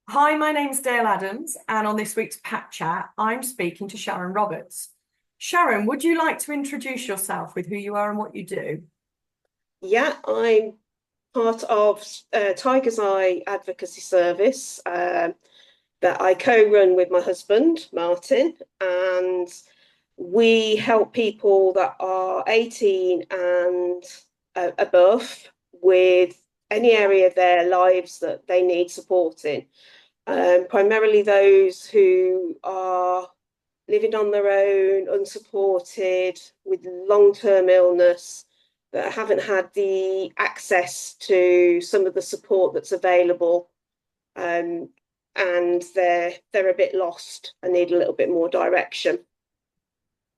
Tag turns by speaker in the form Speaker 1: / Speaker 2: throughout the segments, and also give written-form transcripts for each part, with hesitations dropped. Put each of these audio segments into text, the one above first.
Speaker 1: Hi, my name's Dale Adams, and on this week's Pat Chat, I'm speaking to Sharon Roberts. Sharon, would you like to introduce yourself with who you are and what you do?
Speaker 2: Yeah, I'm part of Tiger's Eye Advocacy Service that I co-run with my husband, Martin, and we help people that are 18 and above with any area of their lives that they need support in. Primarily those who are living on their own, unsupported, with long-term illness, that haven't had the access to some of the support that's available, um, and they're a bit lost and need a little bit more direction.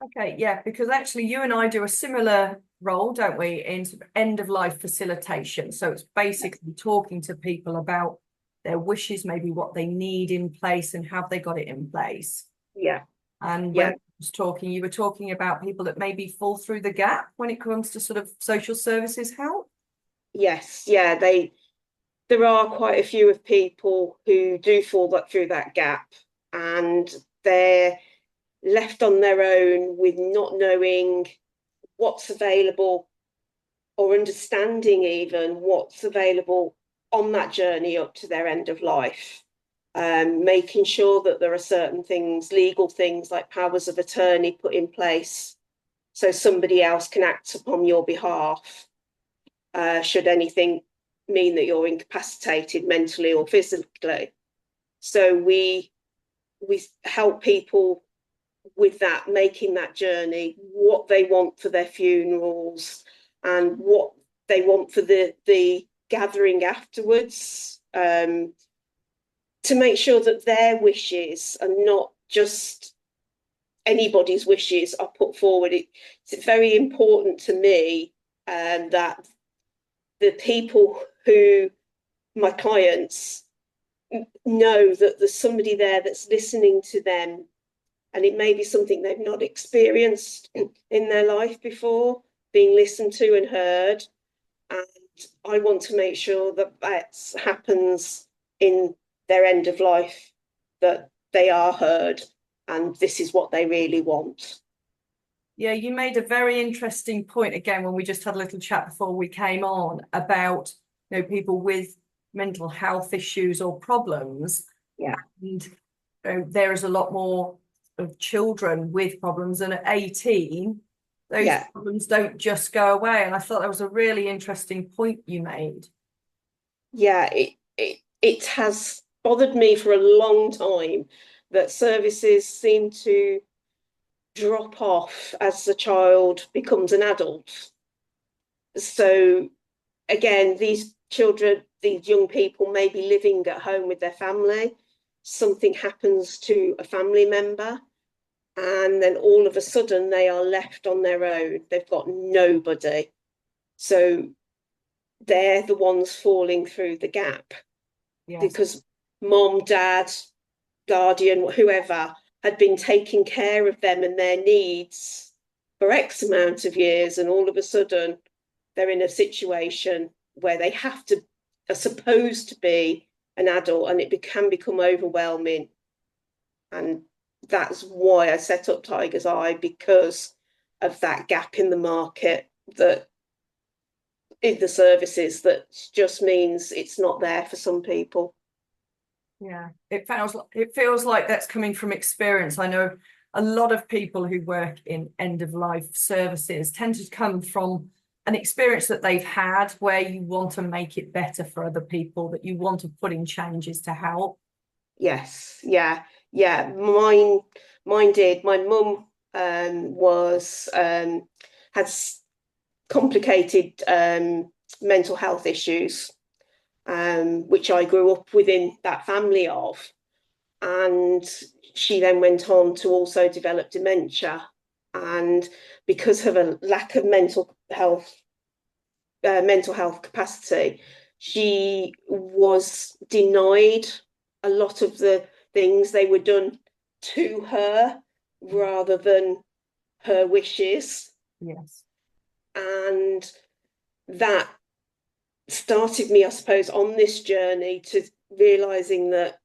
Speaker 1: Okay, yeah, because actually you and I do a similar role, don't we, in sort of end of life facilitation. So it's basically talking to people about their wishes, maybe what they need in place and have they got it in place.
Speaker 2: Yeah,
Speaker 1: And when
Speaker 2: yeah,
Speaker 1: I was talking, you were talking about people that maybe fall through the gap when it comes to sort of social services help.
Speaker 2: yes, yeah. There are quite a few of people who do fall through that gap, and they're left on their own with not knowing what's available or understanding even what's available on that journey up to their end of life. Making sure that there are certain things, legal things like powers of attorney put in place so somebody else can act upon your behalf, should anything mean that you're incapacitated mentally or physically. So we help people with that, making that journey, what they want for their funerals and what they want for the gathering afterwards, to make sure that their wishes are not just anybody's wishes are put forward. It's very important to me, that the people who, my clients, know that there's somebody there that's listening to them, and it may be something they've not experienced in their life before, being listened to and heard. And I want to make sure that that happens in their end of life, that they are heard and this is what they really want.
Speaker 1: Yeah, you made a very interesting point again when we just had a little chat before we came on about people with mental health issues or problems,
Speaker 2: Yeah,
Speaker 1: and there is a lot more of children with problems, and at 18, those
Speaker 2: yeah,
Speaker 1: problems don't just go away. And I thought that was a really interesting point you made.
Speaker 2: yeah. It has bothered me for a long time that services seem to drop off as the child becomes an adult. So again, these children, these young people may be living at home with their family. Something happens to a family member, and then all of a sudden they are left on their own. They've got nobody. So they're the ones falling through the gap
Speaker 1: Yes.
Speaker 2: because mom, dad, guardian, whoever had been taking care of them and their needs for X amount of years, and all of a sudden they're in a situation where they have to, are supposed to be an adult, and it can become overwhelming. And that's why I set up Tiger's Eye, because of that gap in the market, that in the services, that just means it's not there for some people.
Speaker 1: Yeah, it feels like that's coming from experience. I know a lot of people who work in end of life services tend to come from an experience that they've had where you want to make it better for other people, that you want to put in changes to help.
Speaker 2: Yes, yeah, yeah. Mine did. My mum was had complicated mental health issues, which I grew up within that family of, and she then went on to also develop dementia, and because of a lack of mental health capacity, she was denied a lot of the things. They were done to her rather than her wishes.
Speaker 1: Yes.
Speaker 2: And that started me, I suppose, on this journey to realizing that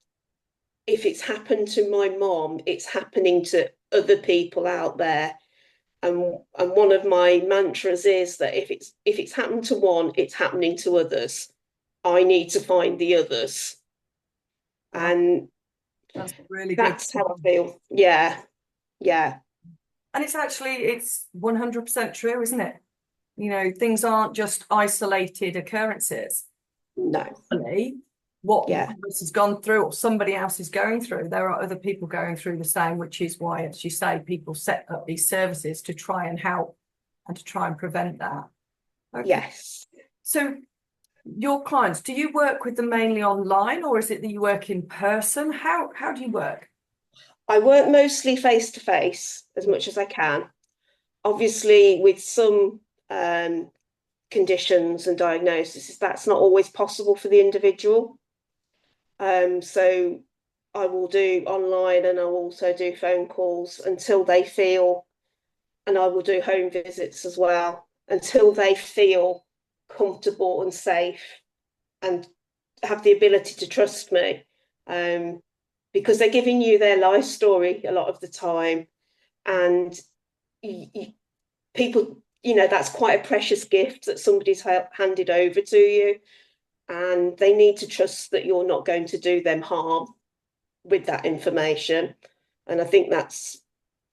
Speaker 2: if it's happened to my mom, it's happening to other people out there. And one of my mantras is that if it's happened to one, it's happening to others. I need to find the others.
Speaker 1: Wow,
Speaker 2: And
Speaker 1: that's really good.
Speaker 2: that's how I feel. Yeah, yeah,
Speaker 1: And it's 100% true, isn't it? You know, things aren't just isolated occurrences.
Speaker 2: no,
Speaker 1: Really, what one
Speaker 2: yeah,
Speaker 1: of us has gone through or somebody else is going through, there are other people going through the same, which is why, as you say, people set up these services to try and help and to try and prevent that. Okay.
Speaker 2: yes.
Speaker 1: So your clients, do you work with them mainly online or is it that you work in person? How do you work?
Speaker 2: I work mostly face to face as much as I can. Obviously, with some conditions and diagnoses, that's not always possible for the individual. So I will do online and I'll also do phone calls until they feel, and I will do home visits as well until they feel comfortable and safe and have the ability to trust me. Because they're giving you their life story a lot of the time. And people, that's quite a precious gift that somebody's handed over to you. And they need to trust that you're not going to do them harm with that information. And I think that's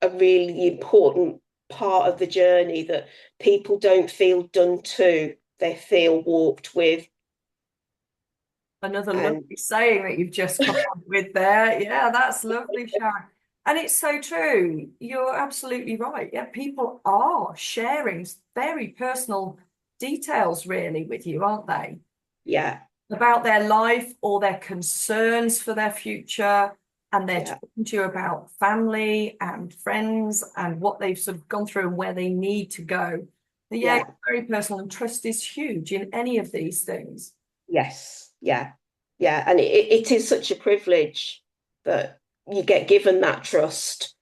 Speaker 2: a really important part of the journey, that people don't feel done to, they feel walked with.
Speaker 1: Another
Speaker 2: And
Speaker 1: lovely saying that you've just come up with there. Yeah, that's lovely, Sharon. And it's so true. You're absolutely right. Yeah, people are sharing very personal details really with you, aren't they?
Speaker 2: yeah,
Speaker 1: About their life or their concerns for their future. And they're
Speaker 2: yeah,
Speaker 1: talking to you about family and friends and what they've sort of gone through and where they need to go. But yeah,
Speaker 2: yeah,
Speaker 1: it's very personal, and trust is huge in any of these things.
Speaker 2: yes, yeah, yeah. And it is such a privilege that you get given that trust,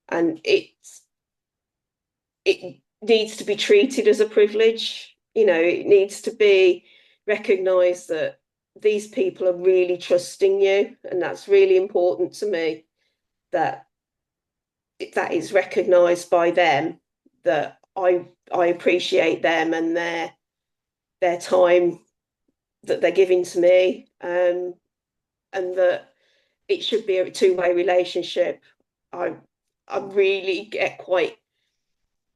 Speaker 2: and it needs to be treated as a privilege. It needs to be recognized that these people are really trusting you, and that's really important to me, that that is recognized by them, that I appreciate them and their time that they're giving to me, and that it should be a two-way relationship. I I really get quite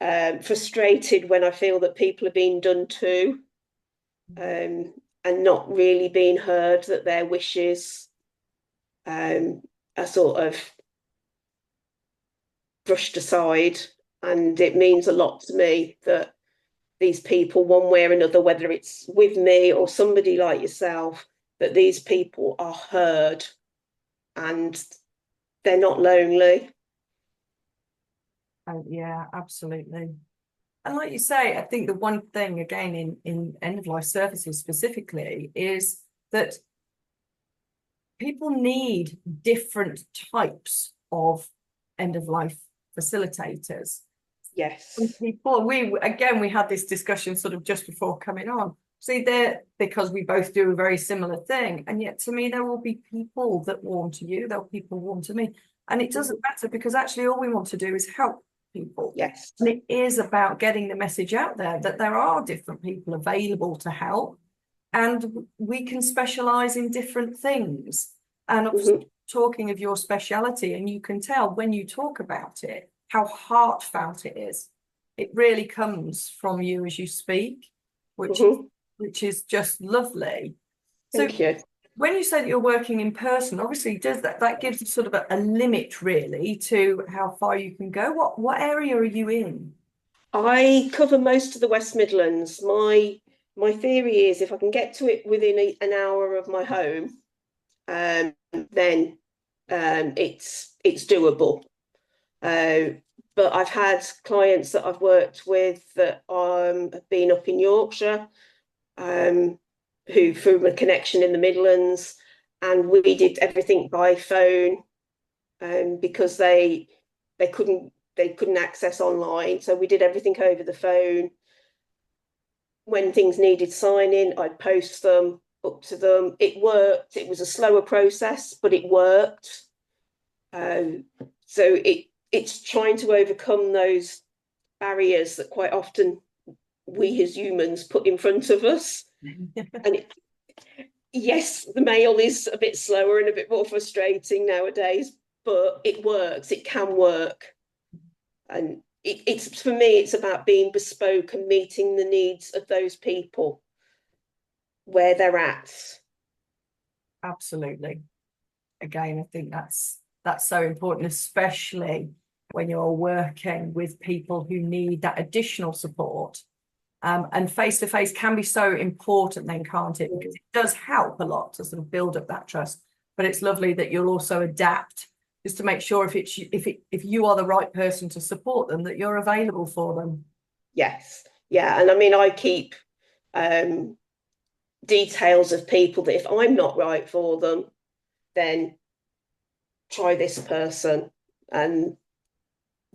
Speaker 2: frustrated when I feel that people are being done to, um, and not really being heard, that their wishes are sort of brushed aside. And it means a lot to me that these people, one way or another, whether it's with me or somebody like yourself, that these people are heard and they're not lonely.
Speaker 1: Oh, yeah, absolutely. And like you say, I think the one thing again in end of life services specifically is that people need different types of end of life facilitators. Some
Speaker 2: Yes.
Speaker 1: people, we had this discussion sort of just before coming on. See, there because we both do a very similar thing, and yet to me there will be people that warm to you, there will be people warm to me, and it doesn't matter because actually all we want to do is help people.
Speaker 2: Yes.
Speaker 1: And it is about getting the message out there that there are different people available to help, and we can specialize in different things. And
Speaker 2: Mm-hmm.
Speaker 1: talking of your speciality, and you can tell when you talk about it how heartfelt it is. It really comes from you as you speak, which
Speaker 2: Mm-hmm.
Speaker 1: which is just lovely. So
Speaker 2: Thank you.
Speaker 1: when you say that you're working in person, obviously does that gives sort of a limit really to how far you can go. What area are you in?
Speaker 2: I cover most of the West Midlands. My theory is if I can get to it within an hour of my home, then it's doable. Uh, but I've had clients that I've worked with that have been up in Yorkshire, um, who through a connection in the Midlands, and we did everything by phone, because they couldn't access online, so we did everything over the phone. When things needed signing, I'd post them up to them. It worked. It was a slower process, but it worked. So it's trying to overcome those barriers that quite often we as humans put in front of us. And yes, the mail is a bit slower and a bit more frustrating nowadays, but it works. It can work. And it's for me, it's about being bespoke and meeting the needs of those people where they're at.
Speaker 1: Absolutely. Again, I think that's so important, especially when you're working with people who need that additional support. And face to face can be so important then, can't it? Because it does help a lot to sort of build up that trust. But it's lovely that you'll also adapt just to make sure if you are the right person to support them, that you're available for them.
Speaker 2: Yes. Yeah. And I mean, I keep details of people that if I'm not right for them, then try this person. And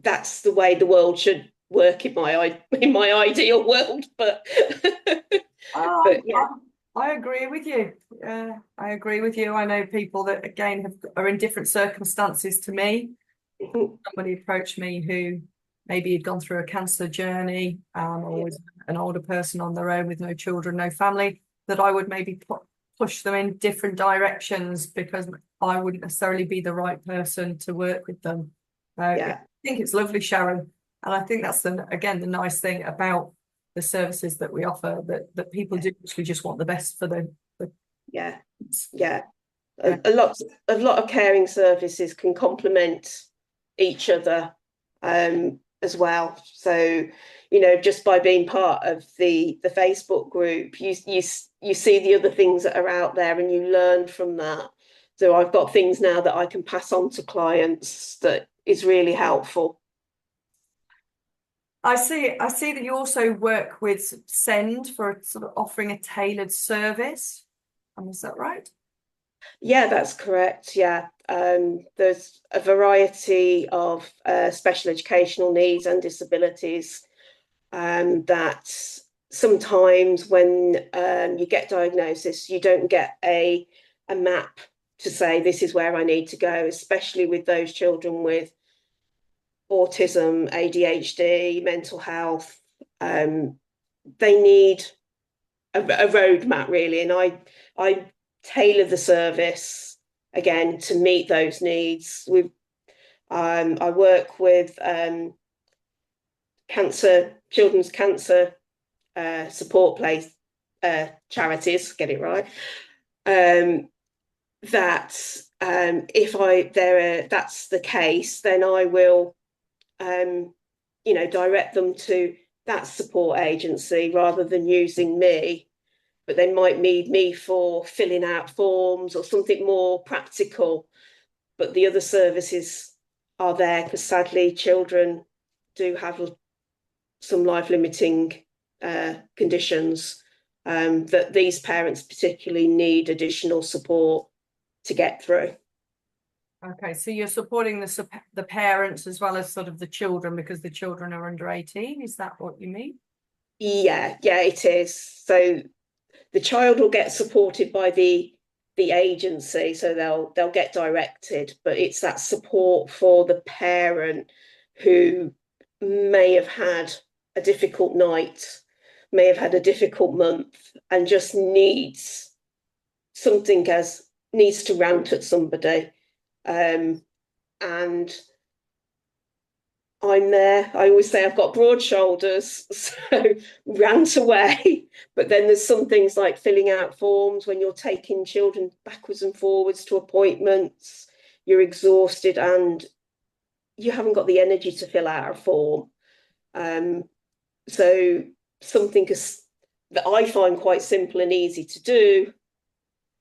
Speaker 2: that's the way the world should work in my ideal world. But
Speaker 1: Oh,
Speaker 2: but yeah.
Speaker 1: I agree with you. I agree with you. I know people that again are in different circumstances to me. Somebody approached me who maybe had gone through a cancer journey, or was an older person on their own with no children, no family, that I would maybe push them in different directions because I wouldn't necessarily be the right person to work with them. I
Speaker 2: Yeah.
Speaker 1: think it's lovely, Sharon. And I think that's again the nice thing about the services that we offer, that people
Speaker 2: Yeah.
Speaker 1: do actually just want the best for the
Speaker 2: Yeah. Yeah.
Speaker 1: uh,
Speaker 2: A lot of caring services can complement each other as well. So, just by being part of the Facebook group, you see the other things that are out there and you learn from that. So I've got things now that I can pass on to clients that is really helpful.
Speaker 1: I see that you also work with Send for sort of offering a tailored service. Is that right?
Speaker 2: Yeah, that's correct. Yeah. There's a variety of special educational needs and disabilities that sometimes when you get diagnosis, you don't get a map to say this is where I need to go, especially with those children with autism, ADHD, mental health. They need a roadmap really, and I tailor the service again to meet those needs. I work with children's cancer support place charities, get it right. That if that's the case, then I will direct them to that support agency rather than using me. But they might need me for filling out forms or something more practical. But the other services are there because sadly children do have some life limiting conditions that these parents particularly need additional support to get through.
Speaker 1: Okay, so you're supporting the parents as well as sort of the children because the children are under 18. Is that what you mean?
Speaker 2: Yeah, yeah, it is. So the child will get supported by the agency, so they'll get directed, but it's that support for the parent who may have had a difficult night, may have had a difficult month, and just something as needs to rant at somebody. And I'm there. I always say I've got broad shoulders, so rant away. But then there's some things like filling out forms when you're taking children backwards and forwards to appointments. You're exhausted and you haven't got the energy to fill out a form. Um, so something that I find quite simple and easy to do,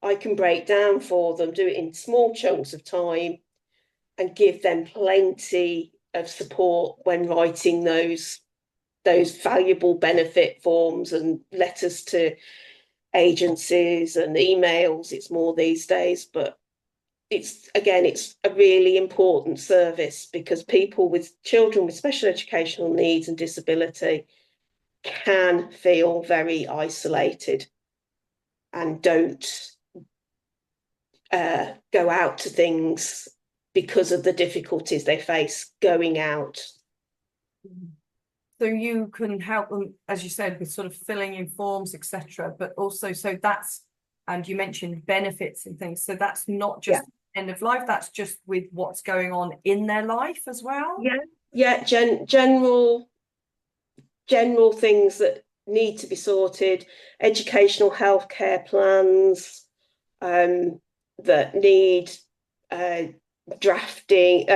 Speaker 2: I can break down for them, do it in small chunks of time, and give them plenty of support when writing those valuable benefit forms and letters to agencies and emails. It's more these days, but it's a really important service because people with children with special educational needs and disability can feel very isolated and don't go out to things because of the difficulties they face going out.
Speaker 1: So you can help them, as you said, with sort of filling in forms, etc. But also, so that's, and you mentioned benefits and things. So that's not just end of life, that's just with what's going on in their life as well.
Speaker 2: Yeah, general things that need to be sorted, educational healthcare plans that need drafting.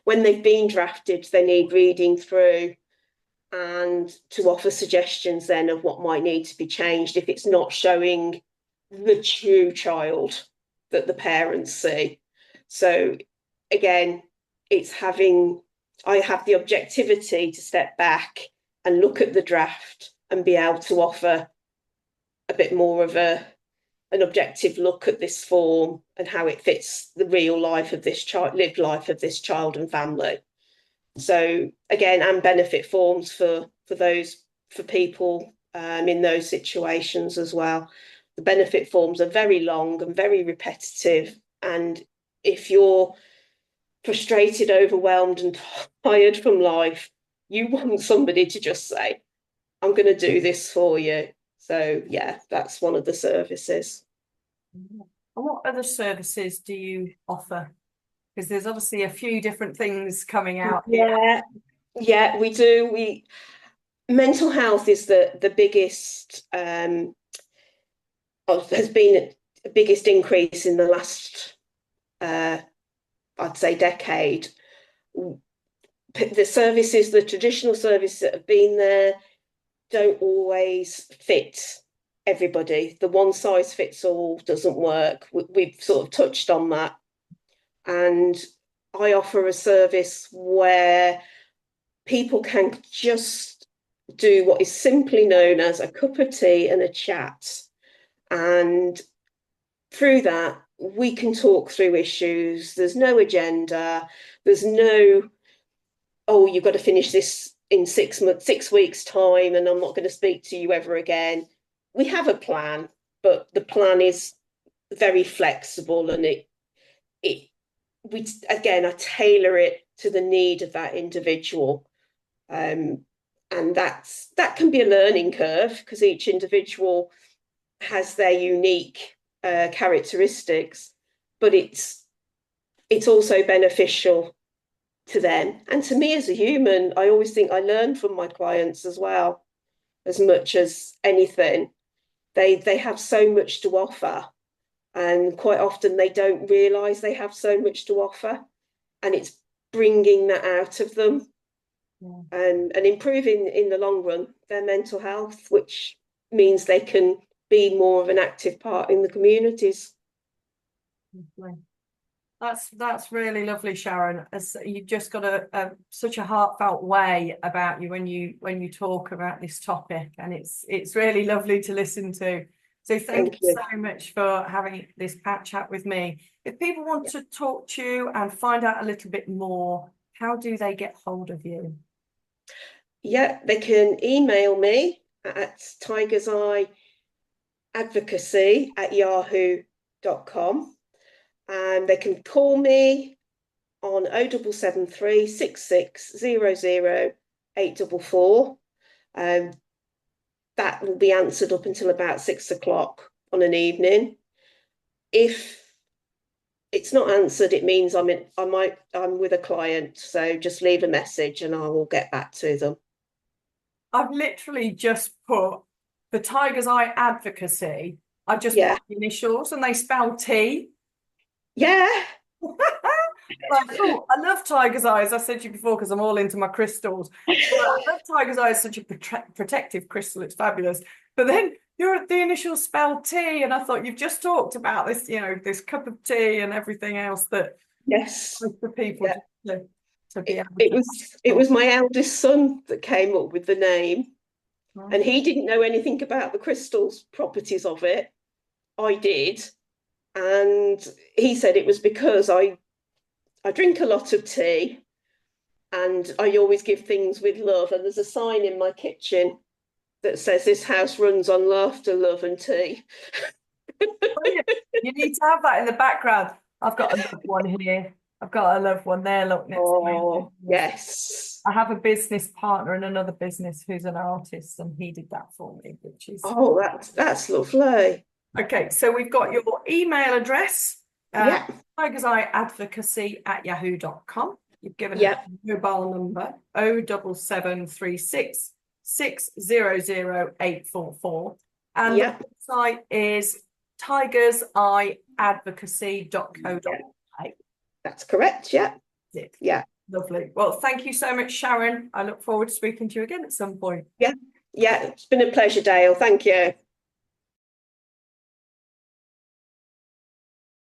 Speaker 2: When they've been drafted, they need reading through and to offer suggestions then of what might need to be changed if it's not showing the true child that the parents see. So again, it's I have the objectivity to step back and look at the draft and be able to offer a bit more of an objective look at this form and how it fits the real life of this child, lived life of this child and family. So again, and benefit forms for people in those situations as well. The benefit forms are very long and very repetitive, and if you're frustrated, overwhelmed, and tired from life, you want somebody to just say, "I'm going to do this for you." So yeah, that's one of the services.
Speaker 1: And what other services do you offer? Because there's obviously a few different things coming out here.
Speaker 2: Yeah, we do. Mental health is the biggest, has been the biggest increase in the last, I'd say, decade. The services, the traditional services that have been there, don't always fit everybody. The one size fits all doesn't work. We've sort of touched on that. And I offer a service where people can just do what is simply known as a cup of tea and a chat. And through that, we can talk through issues. There's no agenda. There's no, oh, you've got to finish this in 6 weeks' time, and I'm not going to speak to you ever again. We have a plan, but the plan is very flexible, and I tailor it to the need of that individual. And that can be a learning curve because each individual has their unique characteristics, but it's also beneficial to them and to me as a human. I always think I learn from my clients as well, as much as anything. They have so much to offer, and quite often they don't realise they have so much to offer, and it's bringing that out of them. And improving in the long run their mental health, which means they can be more of an active part in the communities.
Speaker 1: That's really lovely, Sharon. As you've just got such a heartfelt way about you when you talk about this topic, and it's really lovely to listen to. So thank you so much for having this chat with me. If people want to talk to you and find out a little bit more, how do they get hold of you?
Speaker 2: Yeah, they can email me at tigerseyeadvocacy@yahoo.com, and they can call me on 0773 6600 844. That will be answered up until about 6 o'clock on an evening. If it's not answered, it means I'm with a client. So just leave a message and I will get back to them.
Speaker 1: I've literally just put the Tiger's Eye Advocacy. I just put the initials and they spell T.
Speaker 2: Yeah.
Speaker 1: I love Tiger's Eye, as I said to you before, because I'm all into my crystals. I love Tiger's Eye as such a protective crystal. It's fabulous. But then the initials spell T, and I thought you've just talked about this, this cup of tea and everything else that for people to be able to.
Speaker 2: It was my eldest son that came up with the name, and he didn't know anything about the crystals properties of it. I did, and he said it was because I drink a lot of tea, and I always give things with love. And there's a sign in my kitchen that says this house runs on laughter, love, and tea.
Speaker 1: You need to have that in the background. I've got another one here. I've got a loved one there. Look, next to me.
Speaker 2: Oh, yes.
Speaker 1: I have a business partner in another business who's an artist, and he did that for me, which is
Speaker 2: Oh, that's lovely.
Speaker 1: okay. So we've got your email address,
Speaker 2: Yeah,
Speaker 1: tigerseyeadvocacy@yahoo.com. You've given us
Speaker 2: yeah,
Speaker 1: a mobile number 07736 600 844, and the
Speaker 2: yeah,
Speaker 1: website is tigerseyeadvocacy.co.uk.
Speaker 2: that's correct. Yeah,
Speaker 1: It.
Speaker 2: yeah,
Speaker 1: Lovely. Well, thank you so much, Sharon. I look forward to speaking to you again at some point.
Speaker 2: yeah, yeah. It's been a pleasure, Dale. Thank you.